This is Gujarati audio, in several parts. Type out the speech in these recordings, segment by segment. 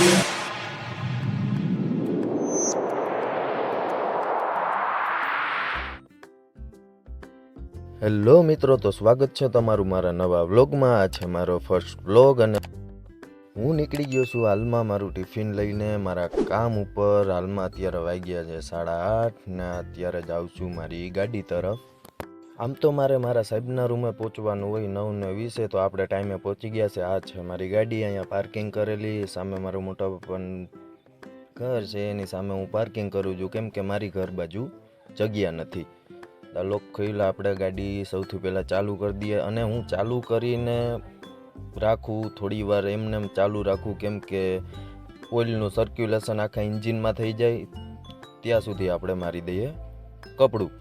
હેલો મિત્રો, તો સ્વાગત છે તમારું મારા નવા વ્લોગમાં. આ છે મારો ફર્સ્ટ વ્લોગ અને હું નીકળી ગયો છું હાલમાં મારું ટિફિન લઈને મારા કામ ઉપર. હાલમાં અત્યારે વાગ્યા છે 8:30 ને અત્યારે જાઉં છું મારી ગાડી તરફ. આમ તો મારા સાહેબના રૂમે પહોંચવાનું હોય 9:20, તો આપણે ટાઈમે પહોંચી ગયા છે. આ છે મારી ગાડી, અહીંયા પાર્કિંગ કરેલી. સામે મારું મોટા પપ્પાનું ઘર છે, એની સામે હું પાર્કિંગ કરું છું કેમ કે મારી ઘર બાજુ જગ્યા નથી. લોક ખોઈલા આપણે ગાડી સૌથી પહેલાં ચાલુ કરી દઈએ, અને હું ચાલુ કરીને રાખું થોડી વાર, એમને એમ ચાલુ રાખું કેમ કે ઓઇલનું સર્ક્યુલેશન આખા એન્જિનમાં થઈ જાય. ત્યાં સુધી આપણે મારી દઈએ કપડું.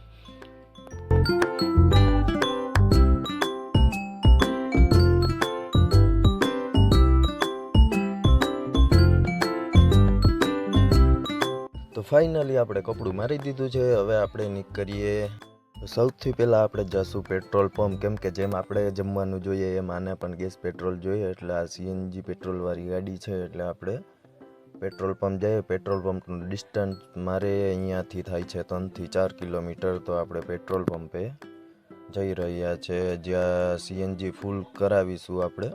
તો ફાઇનલી આપણે કપડું મારી દીધું છે. હવે આપણે નીકળીએ. સૌથી પહેલાં આપણે જઈશું પેટ્રોલ પંપ, કેમ કે જેમ આપણે જમવાનું જોઈએ એમ આને પણ ગેસ પેટ્રોલ જોઈએ. એટલે આ સીએનજી પેટ્રોલવાળી ગાડી છે, એટલે આપણે પેટ્રોલ પંપ જઈએ. પેટ્રોલ પંપનું ડિસ્ટન્સ મારે અહીંયાથી થાય છે 3 થી 4 કિલોમીટર. તો આપણે પેટ્રોલ પંપે જઈ રહ્યા છે, જ્યાં સીએનજી ફૂલ કરાવીશું આપણે.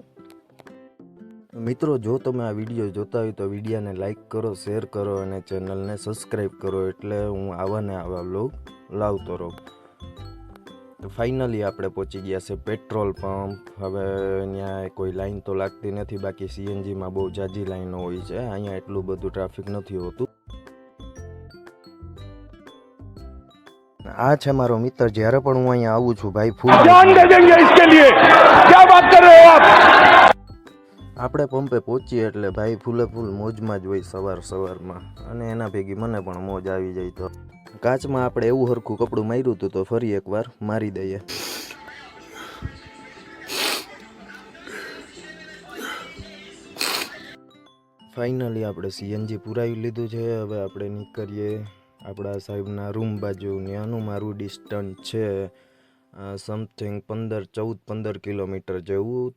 મિત્રો, જો તમે આ વિડીયો જોતા હોય તો વિડીયોને લાઈક કરો, શેર કરો અને ચેનલને સબસ્ક્રાઈબ કરો, એટલે હું આવા ને આવા વ્લોગ લાવતો રહું. તો ફાઇનલી આપણે પહોંચી ગયા છે પેટ્રોલ પંપ. હવે અહીંયા કોઈ લાઈન તો લાગતી નથી, બાકી સીએનજીમાં બહુ જાજી લાઈનો હોય છે. અહીંયા એટલું બધું ટ્રાફિક નથી હોતું. આ છે મારો મિત્ર. જ્યારે પણ હું અહીંયા આવું છું ભાઈ, ફૂલ આપણે પંપે પહોંચીએ એટલે ભાઈ ફૂલે ફૂલ મોજમાં જ હોય સવારમાં, અને એના ભેગી મને પણ મોજ આવી જાય. તો કાચમાં આપણે એવું હરખું કપડું માર્યું હતું, તો ફરી એકવાર મારી દઈએ. ફાઇનલી આપણે સીએનજી પુરાવી લીધું છે. હવે આપણે નીકળીએ આપણા સાહેબના રૂમ બાજુ. ત્યાંનું મારું ડિસ્ટન્સ છે સમથિંગ 15 કિલોમીટર જેવું.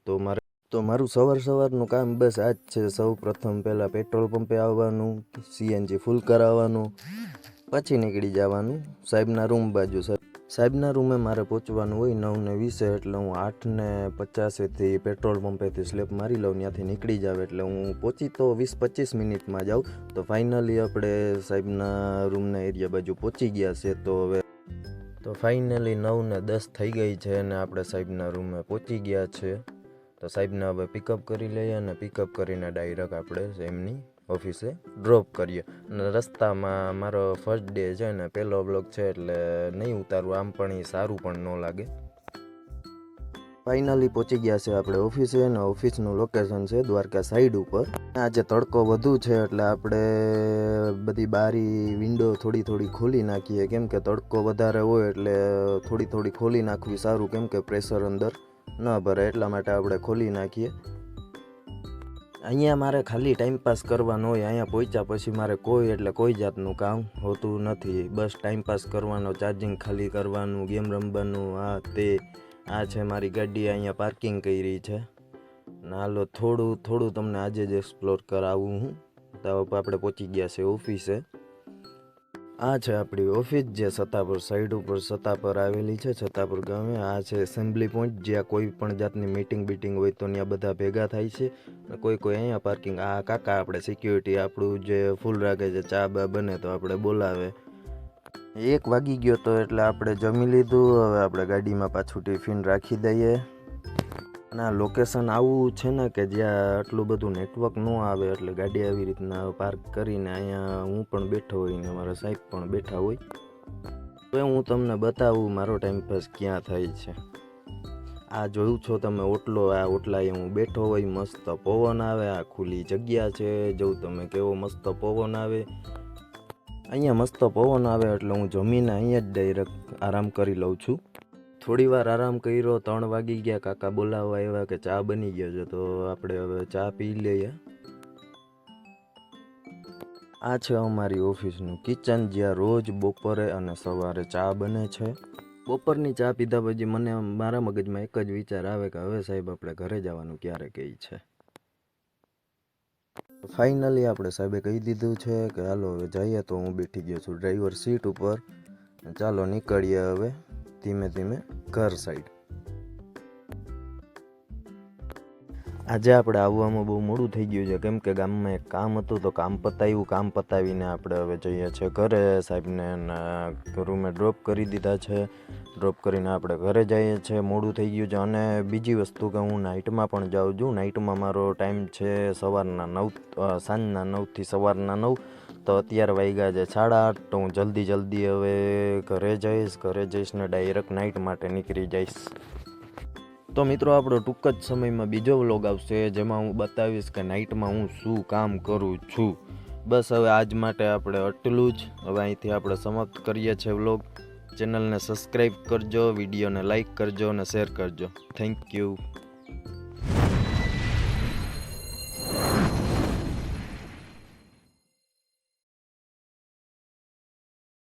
તો મારું સવારનું કામ બસ આ જ છે. સૌ પ્રથમ પહેલાં પેટ્રોલ પંપે આવવાનું, સીએનજી ફૂલ કરાવવાનું, પછી નીકળી જવાનું સાહેબના રૂમ બાજુ. સાહેબના રૂમે મારે પહોંચવાનું હોય 9:20, એટલે હું 8:50 પેટ્રોલ પંપેથી સ્લેપ મારી લઉં, ત્યાંથી નીકળી જાવ એટલે હું પહોંચી તો 20-25 મિનિટમાં જાઉં. તો ફાઇનલી આપણે સાહેબના રૂમના એરિયા બાજુ પહોંચી ગયા છે. તો ફાઇનલી 9:10 થઈ ગઈ છે અને આપણે સાહેબના રૂમે પહોંચી ગયા છે. તો સાહેબને હવે પિકઅપ કરી લઈએ, અને પિકઅપ કરીને ડાયરેક્ટ આપણે એમની ઓફિસે ડ્રોપ કરીએ. અને રસ્તામાં મારો ફર્સ્ટ ડે છે ને પહેલો બ્લોગ છે, એટલે નહીં ઉતારવું, આમ પણ એ સારું પણ ન લાગે. ફાઇનલી પહોંચી ગયા છે આપણે ઓફિસે, અને ઓફિસનું લોકેશન છે દ્વારકા સાઈડ ઉપર. આજે તડકો વધુ છે એટલે આપણે બધી બારી વિન્ડો થોડી ખોલી નાખીએ, કેમ કે તડકો વધારે હોય એટલે થોડી ખોલી નાખવી સારું, કેમ કે પ્રેશર અંદર ન ભરે. એટલા માટે આપણે ખોલી નાખીએ. અહીંયા મારે ખાલી ટાઈમપાસ કરવાનો હોય. અહીંયા પહોંચ્યા પછી મારે કોઈ જાતનું કામ હોતું નથી. બસ ટાઈમપાસ કરવાનો, ચાર્જિંગ ખાલી કરવાનું, ગેમ રમવાનું, આ તે. આ છે મારી ગાડી, અહીંયા પાર્કિંગ કરી છે. હાલો થોડું તમને આજે જ એક્સપ્લોર કરાવું હું. તો આપણે પહોંચી ગયા છે ઓફિસે. આ છે આપણી ઓફિસ, જે સત્તાપુર સાઈડ ઉપર સત્તાપુર આવેલી છે, સત્તાપુર ગામે. આ છે એસેમ્બલી પોઈન્ટ, જ્યાં કોઈ પણ જાતની મીટિંગ હોય તો ત્યાં બધા ભેગા થાય છે. કોઈ અહીંયા પાર્કિંગ. આ કાકા આપણે સિક્યુરિટી આપણું જે ફૂલ રાખે છે, ચા બા બને તો આપણે બોલાવે. 1 વાગી ગયો તો એટલે આપણે જમી લીધું. હવે આપણે ગાડીમાં પાછું ટિફિન રાખી દઈએ. અને આ લોકેશન આવું છે ને કે જ્યાં આટલું બધું નેટવર્ક ન આવે, એટલે ગાડી આવી રીતના પાર્ક કરીને અહીંયા હું પણ બેઠો હોય ને મારા સાહેબ પણ બેઠા હોય. તો હું તમને બતાવું મારો ટાઈમપાસ ક્યાં થાય છે. આ જોયું છો તમે ઓટલો, આ ઓટલાએ હું બેઠો હોય, મસ્ત પવન આવે. આ ખુલ્લી જગ્યા છે, જોઉં તમે કેવો મસ્ત પવન આવે. અહીંયા મસ્ત પવન આવે એટલે હું જમીને અહીંયા જ ડાયરેક્ટ આરામ કરી લઉં છું. થોડી વાર આરામ કર્યો, 3 વાગી ગયા. કાકા બોલાવવા આવ્યા કે ચા બની ગયો છે, તો આપણે હવે ચા પી લઈએ. આ છે અમારી ઓફિસનું કિચન, જ્યાં રોજ બપોરે અને સવારે ચા બને છે. બપોરની ચા પીધા પછી મારા મગજમાં એક જ વિચાર આવે કે હવે સાહેબ આપણે ઘરે જવાનું ક્યારે કહે છે. ફાઇનલી આપણે સાહેબે કહી દીધું છે કે હાલો હવે જઈએ, તો હું બેઠી ગયો છું ડ્રાઈવર સીટ ઉપર. ચાલો નીકળીએ હવે ધીમે ધીમે ઘર સાઈડ. આજે આપણે આવવામાં બહુ મોડું થઈ ગયું છે, કેમ કે ગામમાં એક કામ હતું, તો કામ પતાવીને આપણે હવે જઈએ છીએ ઘરે. સાહેબને રૂમે ડ્રોપ કરી દીધા છે. ડ્રોપ કરીને આપણે ઘરે જઈએ છીએ. મોડું થઈ ગયું છે. અને બીજી વસ્તુ કે હું નાઇટમાં પણ જાઉં છું. નાઇટમાં મારો ટાઈમ છે સાંજના 9થી સવારના 9. તો અત્યારે વાગ્યા છે 8:30. તો હું જલ્દી હવે ઘરે જઈશ ને ડાયરેક્ટ નાઇટ માટે નીકળી જઈશ. તો મિત્રો આપણો ટૂંક જ સમયમાં બીજો વ્લોગ આવશે, જેમાં હું બતાવીશ કે નાઇટમાં હું શું કામ કરું છું. બસ હવે આજ માટે આપણે આટલું જ. હવે અહીંથી આપણે સમાપ્ત કરીએ છીએ વ્લોગ. ચેનલને સબસ્ક્રાઈબ કરજો, વિડીયોને લાઈક કરજો અને શેર કરજો. Thank you.